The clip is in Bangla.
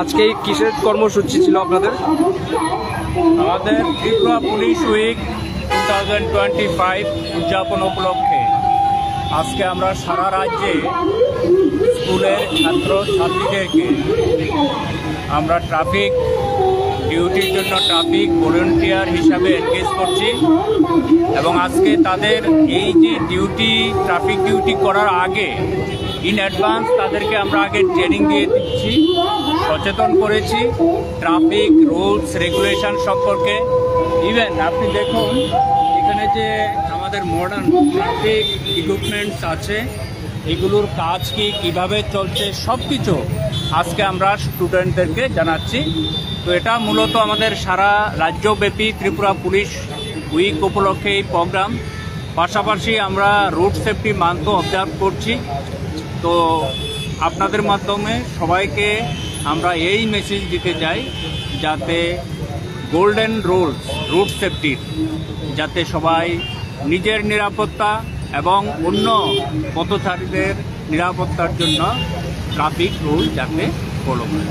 আজকে কিসের কর্মসূচি ছিল আপনাদের? আমাদের ত্রিপুরা পুলিশ উইক 2025 উদযাপন উপলক্ষে আজকে আমরা সারা রাজ্যে স্কুলের ছাত্র ছাত্রীদেরকে আমরা ট্রাফিক ডিউটির জন্য ট্রাফিক ভলেন্টিয়ার হিসাবে এনগেজ করছি এবং আজকে তাদের এই যে ট্রাফিক ডিউটি করার আগে ইন অ্যাডভান্স তাদেরকে আমরা আগে ট্রেনিং দিয়ে দিচ্ছি, সচেতন করেছি ট্রাফিক রুলস রেগুলেশন সম্পর্কে। ইভেন আপনি দেখুন এখানে যে আমাদের মডার্ন ট্রাফিক ইকুইপমেন্টস আছে, এগুলোর কাজ কীভাবে চলছে সব কিছু আজকে আমরা স্টুডেন্টদেরকে জানাচ্ছি। তো এটা মূলত আমাদের সারা রাজ্যব্যাপী ত্রিপুরা পুলিশ উইক উপলক্ষে এই প্রোগ্রাম। পাশাপাশি আমরা রুট সেফটি মান্থও অবজার্ভ করছি। তো আপনাদের মাধ্যমে সবাইকে আমরা এই মেসেজ দিতে চাই যাতে গোল্ডেন রুলস রুট সেফটির যাতে সবাই নিজের নিরাপত্তা এবং অন্য পথচারীদের নিরাপত্তার জন্য ট্রাফিক রুল যাতে ফলো করে।